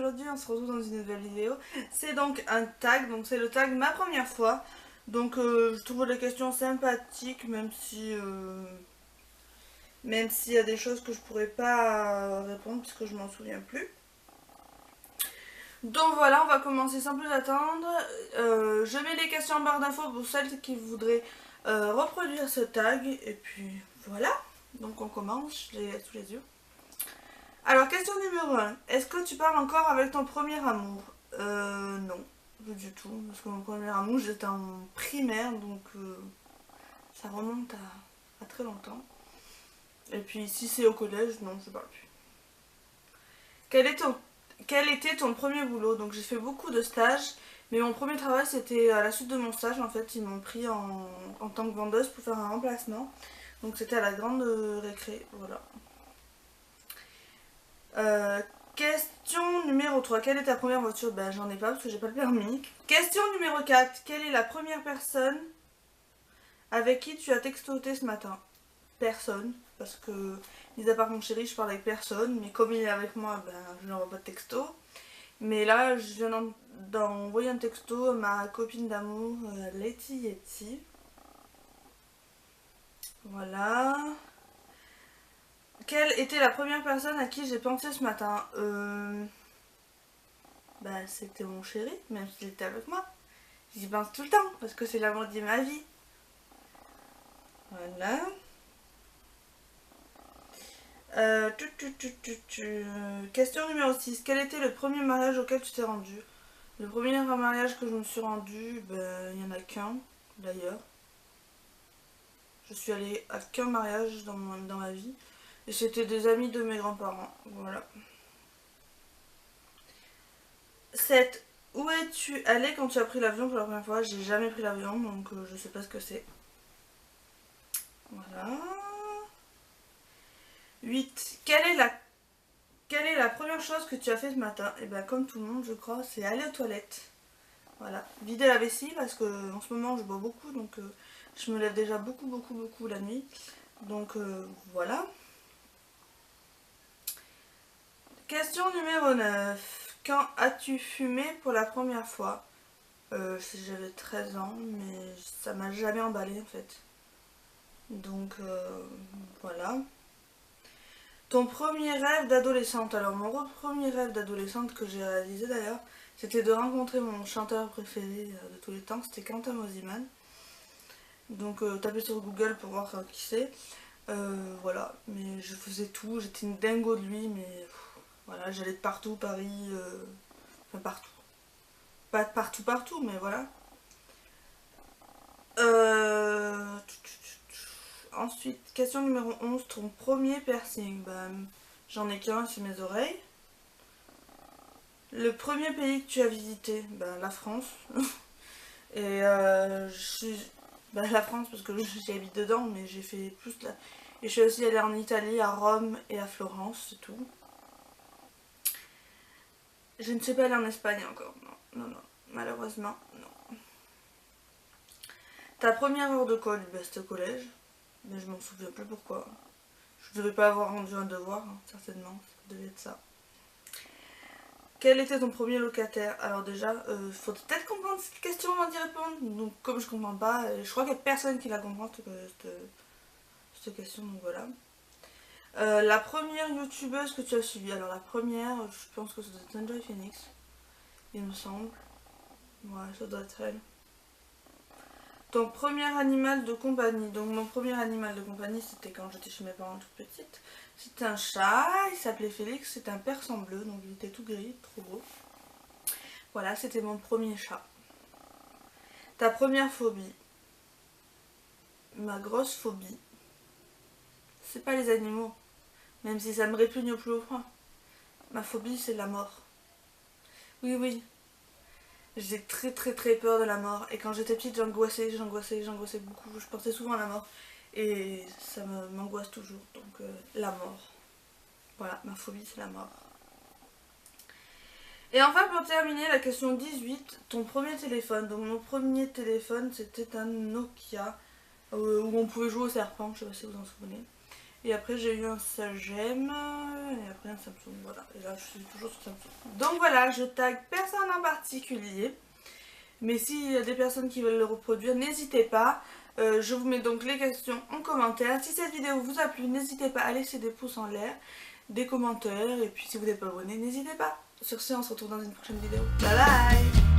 aujourd'hui on se retrouve dans une nouvelle vidéo. C'est donc un tag, donc c'est le tag ma première fois. Donc je trouve les questions sympathiques même s'il y a des choses que je pourrais pas répondre puisque je m'en souviens plus. Donc voilà, on va commencer sans plus attendre. Je mets les questions en barre d'infos pour celles qui voudraient reproduire ce tag. Et puis voilà, donc on commence, je l'ai sous les yeux. Alors, question numéro 1. Est-ce que tu parles encore avec ton premier amour? Non, pas du tout. Parce que mon premier amour, j'étais en primaire, donc ça remonte à très longtemps. Et puis, si c'est au collège, non, je parle plus. Quel était ton premier boulot? Donc, j'ai fait beaucoup de stages, mais mon premier travail, c'était à la suite de mon stage. En fait, ils m'ont pris en tant que vendeuse pour faire un remplacement. Donc, c'était à la grande récré, voilà. Question numéro 3. Quelle est ta première voiture? Ben j'en ai pas parce que j'ai pas le permis. Question numéro 4. Quelle est la première personne avec qui tu as textoté ce matin? Personne. Parce que, mis à part mon chéri, je parle avec personne. Mais comme il est avec moi, ben je n'envoie pas de texto. Mais là, je viens d'envoyer un texto à ma copine d'amour, Letty Yeti. Voilà. Quelle était la première personne à qui j'ai pensé ce matin? Bah c'était mon chéri, même s'il était avec moi. J'y pense tout le temps, parce que c'est l'amour de ma vie. Voilà. Question numéro 6. Quel était le premier mariage auquel tu t'es rendu? Le premier mariage que je me suis rendu, ben il n'y en a qu'un, d'ailleurs. Je suis allée à qu'un mariage dans ma vie. Et c'était des amis de mes grands-parents. Voilà. 7. Où es-tu allé quand tu as pris l'avion pour la première fois? J'ai jamais pris l'avion, donc je sais pas ce que c'est. Voilà. 8. Quelle est la première chose que tu as fait ce matin? Et bien comme tout le monde je crois, c'est aller aux toilettes. Voilà. Vider la vessie parce que en ce moment je bois beaucoup, donc je me lève déjà beaucoup la nuit. Donc voilà. Question numéro 9. Quand as-tu fumé pour la première fois? J'avais 13 ans, mais ça m'a jamais emballé en fait. Donc voilà. Ton premier rêve d'adolescente? Alors mon premier rêve d'adolescente que j'ai réalisé d'ailleurs, c'était de rencontrer mon chanteur préféré de tous les temps, c'était Quentin Mosimann. Donc tapez sur Google pour voir qui c'est. Voilà, mais je faisais tout, j'étais une dingo de lui, mais voilà, j'allais de partout, Paris, enfin partout. Pas de partout, mais voilà. Ensuite, question numéro 11, ton premier piercing? Ben, j'en ai qu'un, c'est mes oreilles. Le premier pays que tu as visité? Ben, la France. Et la France parce que j'y habite dedans, mais j'ai fait plus là. Et je suis aussi allée en Italie, à Rome et à Florence, c'est tout. Je ne suis pas allée en Espagne encore, non, malheureusement, non. Ta première heure de colle? Ben, c'était au collège, mais je m'en souviens plus pourquoi. Je devais pas avoir rendu un devoir, hein, certainement, ça devait être ça. Quel était ton premier locataire? Alors déjà, faut peut-être comprendre cette question avant d'y répondre. Donc comme je comprends pas, je crois qu'il n'y a personne qui la comprend cette question, donc voilà. La première youtubeuse que tu as suivie? Alors la première, je pense que c'est Enjoy Phoenix, il me semble. Ouais, ça doit être elle. Ton premier animal de compagnie? Donc mon premier animal de compagnie, c'était quand j'étais chez mes parents toute petite. C'était un chat, il s'appelait Félix, c'était un persan bleu, donc il était tout gris, trop beau. Voilà, c'était mon premier chat. Ta première phobie? Ma grosse phobie, c'est pas les animaux, même si ça me répugne au plus haut point. Ma phobie, c'est la mort. Oui, j'ai très peur de la mort. Et quand j'étais petite, j'angoissais beaucoup. Je pensais souvent à la mort. Et ça m'angoisse toujours. Donc la mort. Voilà, ma phobie, c'est la mort. Et enfin, pour terminer, la question 18, ton premier téléphone. Donc mon premier téléphone, c'était un Nokia où on pouvait jouer au serpent, je sais pas si vous en souvenez. Et après j'ai eu un Sagem et après un Samsung, voilà. Et là je suis toujours sur Samsung. Donc voilà, je tag personne en particulier. Mais s'il y a des personnes qui veulent le reproduire, n'hésitez pas. Je vous mets donc les questions en commentaire. Si cette vidéo vous a plu, n'hésitez pas à laisser des pouces en l'air, des commentaires. Et puis si vous n'êtes pas abonné, n'hésitez pas. Sur ce, on se retrouve dans une prochaine vidéo. Bye bye!